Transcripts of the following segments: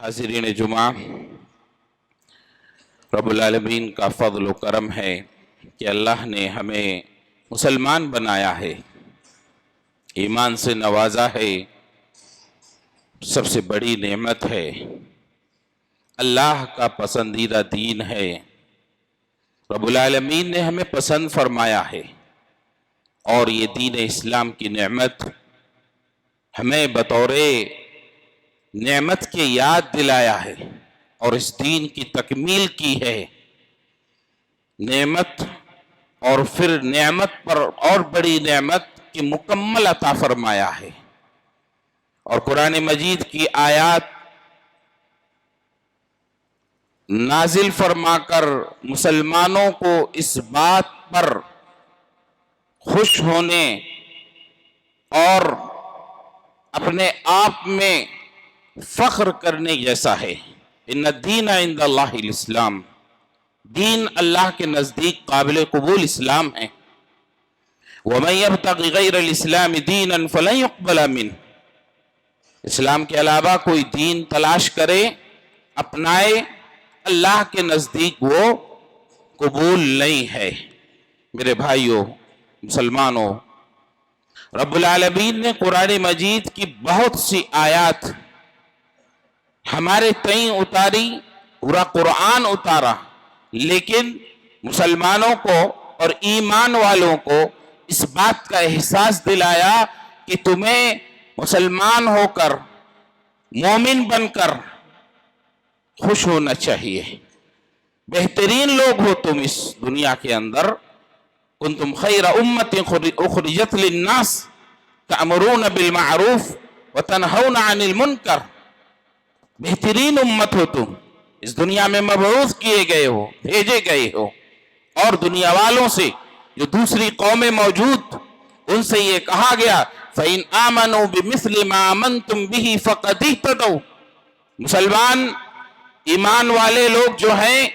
حاضرین جمعہ، رب العالمین کا فضل و کرم ہے کہ اللہ نے ہمیں مسلمان بنایا ہے، ایمان سے نوازا ہے، سب سے بڑی نعمت ہے، اللہ کا پسندیدہ دین ہے، رب العالمین نے ہمیں پسند فرمایا ہے، اور یہ دین اسلام کی نعمت ہمیں بطور نعمت کے یاد دلایا ہے اور اس دین کی تکمیل کی ہے۔ نعمت اور پھر نعمت پر اور بڑی نعمت کی مکمل عطا فرمایا ہے، اور قرآن مجید کی آیات نازل فرما کر مسلمانوں کو اس بات پر خوش ہونے اور اپنے آپ میں فخر کرنے جیسا ہے۔ ان الدین عند اللہ الاسلام، دین اللہ کے نزدیک قابل قبول اسلام ہے۔ ومن یبتغی غیر الاسلام دینا فلن یقبل منہ، اسلام کے علاوہ کوئی دین تلاش کرے، اپنائے، اللہ کے نزدیک وہ قبول نہیں ہے۔ میرے بھائیوں مسلمانوں، رب العالمین نے قرآن مجید کی بہت سی آیات ہمارے تئیں اتاری، پورا قرآن اتارا، لیکن مسلمانوں کو اور ایمان والوں کو اس بات کا احساس دلایا کہ تمہیں مسلمان ہو کر، مومن بن کر خوش ہونا چاہیے۔ بہترین لوگ ہو تم اس دنیا کے اندر۔ کنتم خیر امت اخرجت للناس تأمرون بالمعروف وتنہون عن المنکر، بہترین امت ہو تم، اس دنیا میں مبعوث کیے گئے ہو، بھیجے گئے ہو، اور دنیا والوں سے جو دوسری قومیں موجود ان سے یہ کہا گیا فَإِنْ آمَنُوا بِمِثْلِ مَا آمَنْتُمْ بِهِ فَقَدْ اهْتَدَوْا، مسلمان ایمان والے لوگ جو ہیں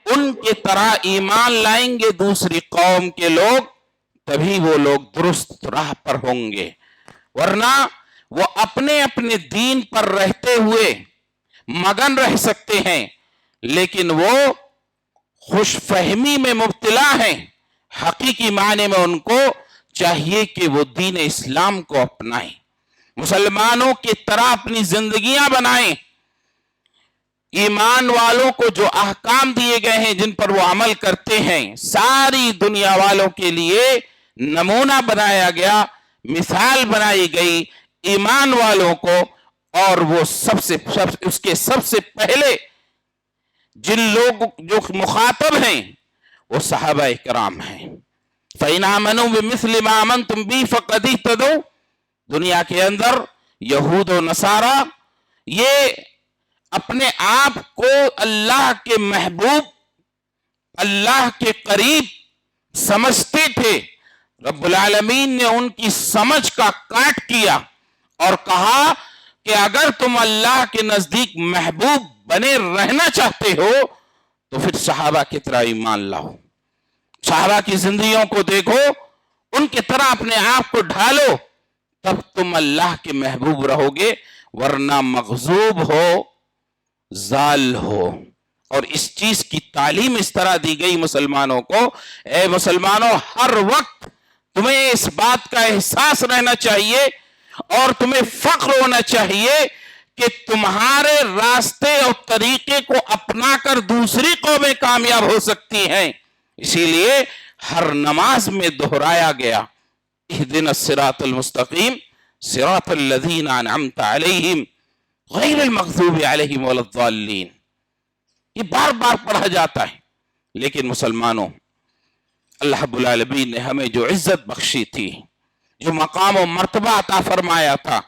ان کے طرح ایمان لائیں گے دوسری قوم کے لوگ، تبھی وہ لوگ درست راہ پر ہوں گے، ورنہ وہ اپنے اپنے دین پر رہتے ہوئے مگن رہ سکتے ہیں، لیکن وہ خوش فہمی میں مبتلا ہیں۔ حقیقی معنی میں ان کو چاہیے کہ وہ دین اسلام کو اپنائیں، مسلمانوں کی طرح اپنی زندگیاں بنائیں، ایمان والوں کو جو احکام دیے گئے ہیں جن پر وہ عمل کرتے ہیں، ساری دنیا والوں کے لیے نمونہ بنایا گیا، مثال بنائی گئی ایمان والوں کو، اور وہ اس کے سب سے پہلے جن لوگ جو مخاطب ہیں وہ صحابہ کرام ہیں۔ فَإِنْ آمَنُوا بِمِثْلِ مَا آمَنْتُمْ بِهِ فَقَدْ اهْتَدَوْا، دنیا کے اندر یہود و نصارہ یہ اپنے آپ کو اللہ کے محبوب، اللہ کے قریب سمجھتے تھے۔ رب العالمین نے ان کی سمجھ کا کاٹ کیا اور کہا کہ اگر تم اللہ کے نزدیک محبوب بنے رہنا چاہتے ہو تو پھر صحابہ کی طرح ایمان لاؤ، صحابہ کی زندگیوں کو دیکھو، ان کی طرح اپنے آپ کو ڈھالو، تب تم اللہ کے محبوب رہو گے، ورنہ مغضوب ہو، ضال ہو۔ اور اس چیز کی تعلیم اس طرح دی گئی مسلمانوں کو، اے مسلمانوں ہر وقت تمہیں اس بات کا احساس رہنا چاہیے اور تمہیں فخر ہونا چاہیے کہ تمہارے راستے اور طریقے کو اپنا کر دوسری قومیں کامیاب ہو سکتی ہیں۔ اسی لیے ہر نماز میں دہرایا گیا اہدنا الصراط المستقیم صراط الذین انعمت علیہم غیر المغضوب علیہم ولا الضالین، یہ بار بار پڑھا جاتا ہے۔ لیکن مسلمانوں، اللہ رب العالمین نے ہمیں جو عزت بخشی تھی، جو مقام و مرتبہ عطا فرمایا تھا،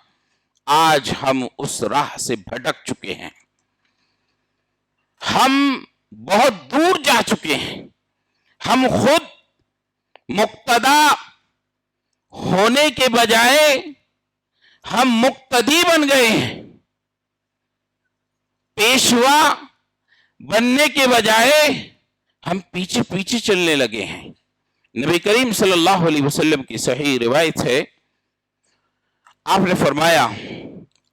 آج ہم اس راہ سے بھٹک چکے ہیں، ہم بہت دور جا چکے ہیں، ہم خود مقتدا ہونے کے بجائے ہم مقتدی بن گئے ہیں، پیشوا بننے کے بجائے ہم پیچھے پیچھے چلنے لگے ہیں۔ نبی کریم صلی اللہ علیہ وسلم کی صحیح روایت ہے، آپ نے فرمایا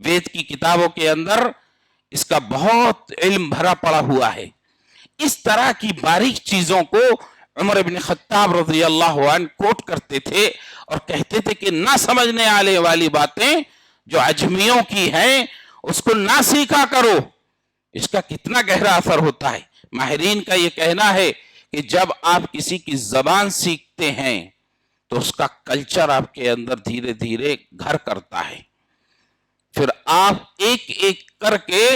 وید کی کتابوں کے اندر اس کا بہت علم بھرا پڑا ہوا ہے۔ اس طرح کی باریک چیزوں کو عمر ابن خطاب رضی اللہ عنہ کوٹ کرتے تھے اور کہتے تھے کہ نہ سمجھنے آنے والی باتیں جو عجمیوں کی ہیں اس کو نہ سیکھا کرو۔ اس کا کتنا گہرا اثر ہوتا ہے۔ ماہرین کا یہ کہنا ہے کہ جب آپ کسی کی زبان سیکھتے ہیں تو اس کا کلچر آپ کے اندر دھیرے دھیرے گھر کرتا ہے، پھر آپ ایک ایک کر کے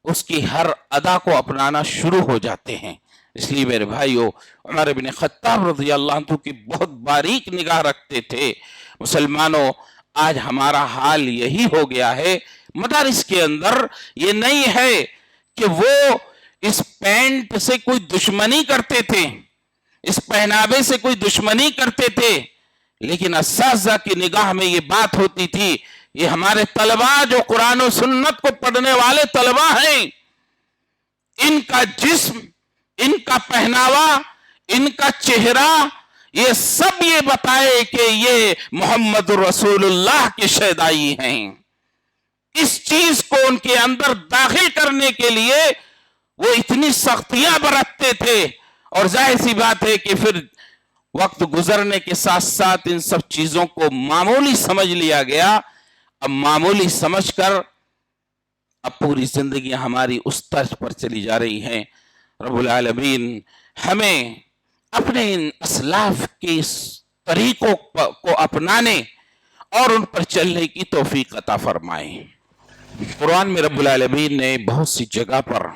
اس کی ہر ادا کو اپنانا شروع ہو جاتے ہیں۔ اس لیے میرے بھائیو، عمر بن خطاب رضی اللہ عنہ کی بہت باریک نگاہ رکھتے تھے۔ مسلمانوں، آج ہمارا حال یہی ہو گیا ہے۔ مدارس کے اندر یہ نہیں ہے کہ وہ اس پینٹ سے کوئی دشمنی کرتے تھے، اس پہناوے سے کوئی دشمنی کرتے تھے، لیکن اساتذہ کی نگاہ میں یہ بات ہوتی تھی، یہ ہمارے طلباء جو قرآن و سنت کو پڑھنے والے طلباء ہیں، ان کا جسم، ان کا پہناوا، ان کا چہرہ، یہ سب یہ بتائے کہ یہ محمد رسول اللہ کے شیدائی ہیں۔ اس چیز کو ان کے اندر داخل کرنے کے لیے وہ اتنی سختیاں برتتے تھے، اور ظاہر سی بات ہے کہ پھر وقت گزرنے کے ساتھ ساتھ ان سب چیزوں کو معمولی سمجھ لیا گیا۔ اب معمولی سمجھ کر اب پوری زندگی ہماری اس طرز پر چلی جا رہی ہیں۔ رب العالمین ہمیں اپنے ان اسلاف کے اس طریقوں کو اپنانے اور ان پر چلنے کی توفیق عطا فرمائے۔ قرآن میں رب العالمین نے بہت سی جگہ پر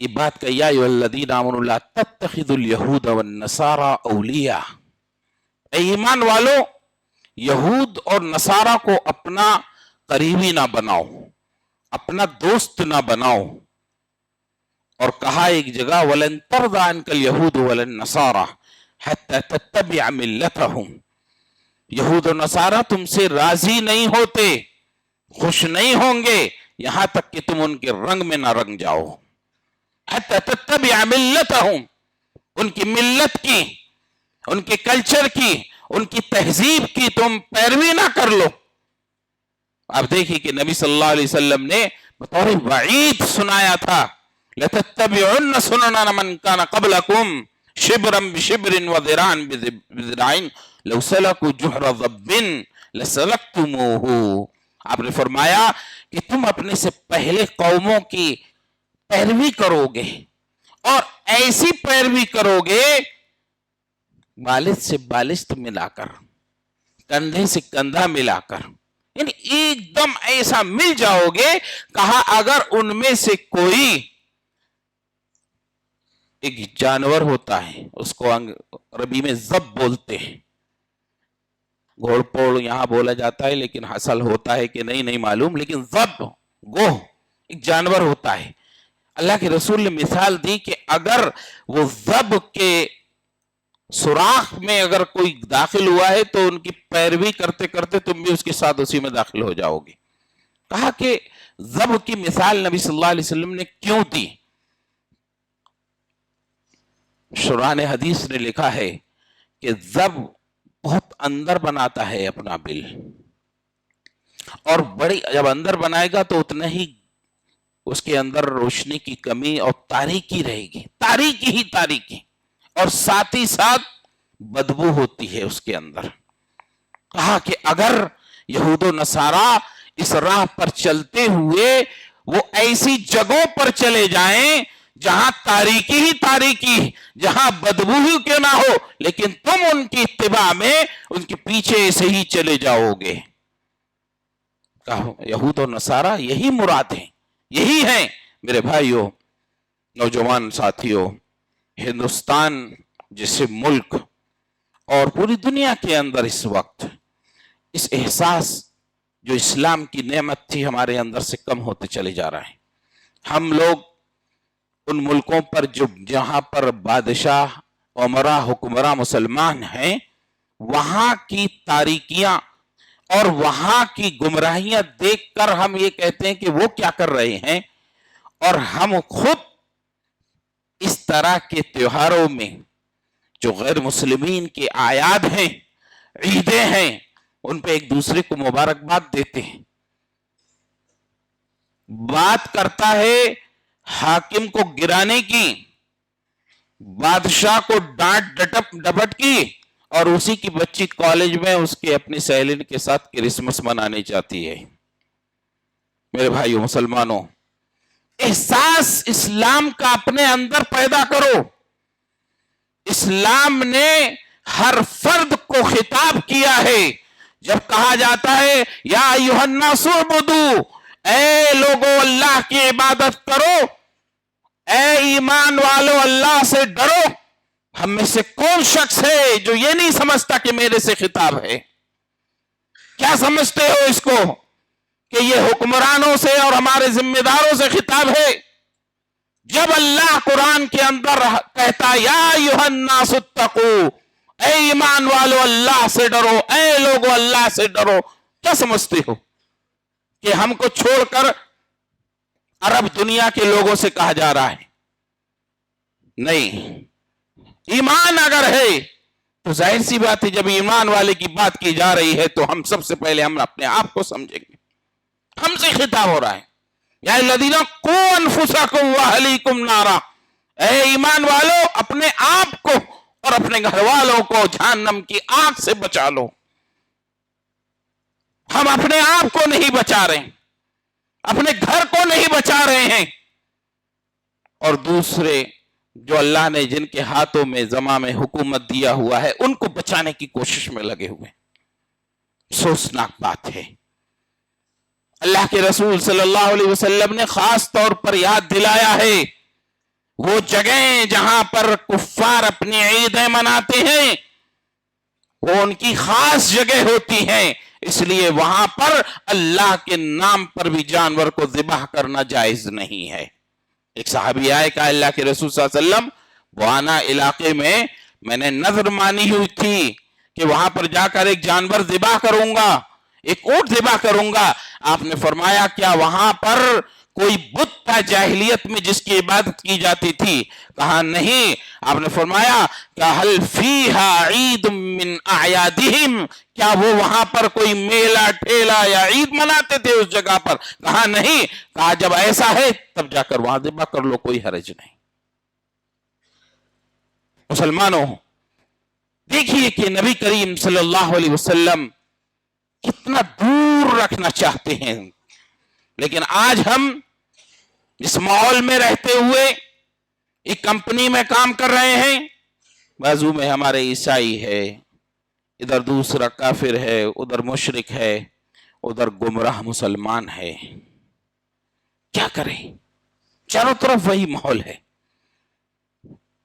یہ بات کہ یا ایھا الذین آمنوا لا تتخذوا اليہود والنصارى اولیاء، اے ایمان والو یہود اور نصارہ کو اپنا قریبی نہ بناؤ، اپنا دوست نہ بناؤ۔ اور کہا ایک جگہ وَلَن تَرْضَ عَنْكَ الْيَهُودُ وَلَا النَّصَارَى حَتَّى تَتَّبِعَ مِلَّتَهُمْ، یہود و نصارہ تم سے راضی نہیں ہوتے، خوش نہیں ہوں گے یہاں تک کہ تم ان کے رنگ میں نہ رنگ جاؤ۔ حَتَّى تَتَّبِعَ مِلَّتَهُمْ، ان کی ملت کی، ان کے کلچر کی، ان کی تہذیب کی تم پیروی نہ کر لو۔ آپ دیکھیں کہ نبی صلی اللہ علیہ وسلم نے بطور وعید سنایا تھا لَتَتَّبِعُنَّ سُنَنَ مَنْ كَانَ قَبْلَكُمْ شِبْرًا بِشِبْرٍ وَذِرَاعًا بِذِرَاعٍ لَوْ سَلَكُوا جُحْرَ ضَبٍّ لَسَلَكْتُمُوهُ۔ آپ نے فرمایا کہ تم اپنے سے پہلے قوموں کی پیروی کرو گے، اور ایسی پیروی کرو گے بالش سے بالشت ملا کر، کندھے سے کندھا ملا کر، یعنی ایک دم ایسا مل جاؤ گے۔ کہا اگر ان میں سے کوئی ایک جانور ہوتا ہے، اس کو عربی میں ذب بولتے ہیں، گھوڑ پوڑ یہاں بولا جاتا ہے لیکن حاصل ہوتا ہے کہ نہیں معلوم، لیکن ذب گوہ ایک جانور ہوتا ہے۔ اللہ کے رسول نے مثال دی کہ اگر وہ ذب کے سوراخ میں اگر کوئی داخل ہوا ہے تو ان کی پیروی کرتے کرتے تم بھی اس کے ساتھ اسی میں داخل ہو جاؤ گے۔ کہا کہ ذب کی مثال نبی صلی اللہ علیہ وسلم نے کیوں دی؟ شرح حدیث نے لکھا ہے کہ ذب بہت اندر بناتا ہے اپنا بل، اور بڑی جب اندر بنائے گا تو اتنا ہی اس کے اندر روشنی کی کمی اور تاریکی رہے گی، تاریکی ہی تاریکی، اور ساتھ ہی ساتھ بدبو ہوتی ہے اس کے اندر۔ کہا کہ اگر یہود و نصارہ اس راہ پر چلتے ہوئے وہ ایسی جگہوں پر چلے جائیں جہاں تاریکی ہی تاریکی، جہاں بدبو ہی کیوں نہ ہو، لیکن تم ان کی اتباع میں ان کے پیچھے ایسے ہی چلے جاؤ گے۔ کہا یہود و نصارہ یہی مراد ہیں، یہی ہیں میرے بھائیوں، نوجوان ساتھیوں۔ ہندوستان جیسے ملک اور پوری دنیا کے اندر اس وقت اس احساس جو اسلام کی نعمت تھی ہمارے اندر سے کم ہوتے چلے جا رہا ہے۔ ہم لوگ ان ملکوں پر جہاں پر بادشاہ عمرہ حکمراں مسلمان ہیں، وہاں کی تاریکیاں اور وہاں کی گمراہیاں دیکھ کر ہم یہ کہتے ہیں کہ وہ کیا کر رہے ہیں، اور ہم خود اس طرح کے تیوہاروں میں جو غیر مسلمین کے اعیاد ہیں، عیدیں ہیں، ان پہ ایک دوسرے کو مبارکباد دیتے ہیں۔ بات کرتا ہے حاکم کو گرانے کی، بادشاہ کو ڈانٹ ڈپٹ کی، اور اسی کی بچی کالج میں اس کے اپنی سہیلی کے ساتھ کرسمس منانے جاتی ہے۔ میرے بھائیو مسلمانوں، احساس اسلام کا اپنے اندر پیدا کرو۔ اسلام نے ہر فرد کو خطاب کیا ہے۔ جب کہا جاتا ہے یا ایھا الناس اعبدوا، اے لوگو اللہ کی عبادت کرو، اے ایمان والو اللہ سے ڈرو، ہم میں سے کون شخص ہے جو یہ نہیں سمجھتا کہ میرے سے خطاب ہے؟ کیا سمجھتے ہو اس کو کہ یہ حکمرانوں سے اور ہمارے ذمہ داروں سے خطاب ہے؟ جب اللہ قرآن کے اندر کہتا یا ایھا الناس اتقوا، اے ایمان والو اللہ سے ڈرو، اے لوگو اللہ سے ڈرو، کیا سمجھتے ہو کہ ہم کو چھوڑ کر عرب دنیا کے لوگوں سے کہا جا رہا ہے؟ نہیں، ایمان اگر ہے تو ظاہر سی بات ہے جب ایمان والے کی بات کی جا رہی ہے تو ہم سب سے پہلے ہم اپنے آپ کو سمجھیں گے۔ ہم سے خطاب ہو رہا ہے یا الذین قوا انفسکم واہلیکم نارا، اے ایمان والو اپنے آپ کو اور اپنے گھر والوں کو جہنم کی آگ سے بچا لو۔ ہم اپنے آپ کو نہیں بچا رہے ہیں، اپنے گھر کو نہیں بچا رہے ہیں، اور دوسرے جو اللہ نے جن کے ہاتھوں میں زماں میں حکومت دیا ہوا ہے ان کو بچانے کی کوشش میں لگے ہوئے۔ افسوسناک بات ہے۔ اللہ کے رسول صلی اللہ علیہ وسلم نے خاص طور پر یاد دلایا ہے وہ جگہیں جہاں پر کفار اپنی عیدیں مناتے ہیں، وہ ان کی خاص جگہ ہوتی ہیں، اس لیے وہاں پر اللہ کے نام پر بھی جانور کو ذبح کرنا جائز نہیں ہے۔ ایک صحابی آئے کہا اللہ کے رسول صلی اللہ علیہ وسلم، بوانا علاقے میں نے نظر مانی ہوئی تھی کہ وہاں پر جا کر ایک جانور ذبح کروں گا، ایک اونٹ ذبح کروں گا۔ آپ نے فرمایا کیا وہاں پر کوئی بت تھا جاہلیت میں جس کی عبادت کی جاتی تھی؟ کہا نہیں۔ آپ نے فرمایا کہ هل فیہا عید من اعیادہم، کیا وہ وہاں پر کوئی میلہ ٹھیلا یا عید مناتے تھے اس جگہ پر؟ کہا نہیں۔ کہا جب ایسا ہے تب جا کر وہاں ذبح کر لو، کوئی حرج نہیں۔ مسلمانوں دیکھیے کہ نبی کریم صلی اللہ علیہ وسلم کتنا دور رکھنا چاہتے ہیں، لیکن آج ہم اس ماحول میں رہتے ہوئے ایک کمپنی میں کام کر رہے ہیں، بازو میں ہمارے عیسائی ہے، ادھر دوسرا کافر ہے، ادھر مشرک ہے، ادھر گمراہ مسلمان ہے۔ کیا کریں؟ چاروں طرف وہی ماحول ہے،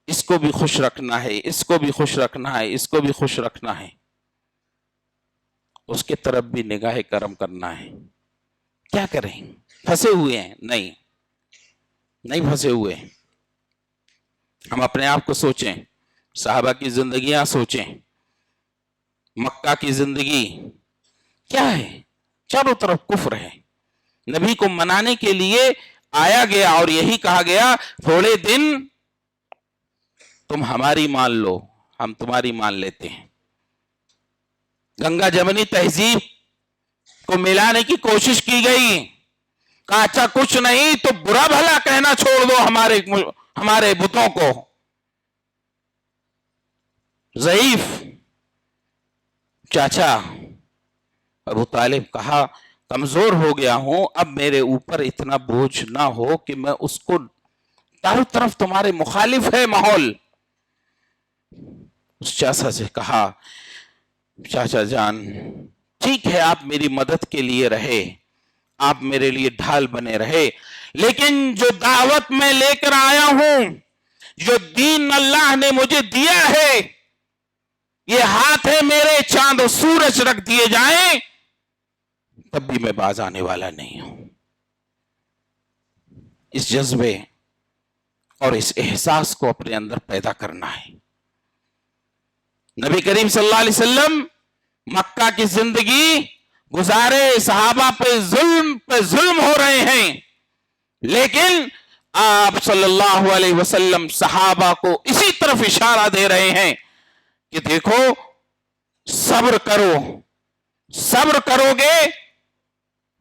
اس کو بھی خوش رکھنا ہے، اس کو بھی خوش رکھنا ہے، اس کو بھی خوش رکھنا ہے، اس کے طرف بھی نگاہ کرم کرنا ہے۔ کیا کریں؟ پھنسے ہوئے ہیں؟ نہیں پھنسے ہوئے۔ ہم اپنے آپ کو سوچیں، صحابہ کی زندگیاں سوچیں، مکہ کی زندگی کیا ہے؟ چاروں طرف کفر ہے۔ نبی کو منانے کے لیے آیا گیا اور یہی کہا گیا تھوڑے دن تم ہماری مان لو، ہم تمہاری مان لیتے ہیں۔ گنگا جمنی تہذیب کو ملانے کی کوشش کی گئی، کہا اچھا کچھ نہیں تو برا بھلا کہنا چھوڑ دو ہمارے بتوں کو۔ ضعیف چاچا ابو طالب کہا کمزور ہو گیا ہوں، اب میرے اوپر اتنا بوجھ نہ ہو کہ میں اس کو، چاروں طرف تمہارے مخالف ہے ماحول۔ اس چاچا سے کہا چاچا جان ٹھیک ہے آپ میری مدد کے لیے رہے، آپ میرے لیے ڈھال بنے رہے، لیکن جو دعوت میں لے کر آیا ہوں، جو دین اللہ نے مجھے دیا ہے، یہ ہاتھ ہے میرے چاند و سورج رکھ دیے جائیں تب بھی میں باز آنے والا نہیں ہوں۔ اس جذبے اور اس احساس کو اپنے اندر پیدا کرنا ہے۔ نبی کریم صلی اللہ علیہ وسلم مکہ کی زندگی گزارے، صحابہ پہ ظلم ہو رہے ہیں، لیکن آپ صلی اللہ علیہ وسلم صحابہ کو اسی طرف اشارہ دے رہے ہیں کہ دیکھو صبر کرو، صبر کرو گے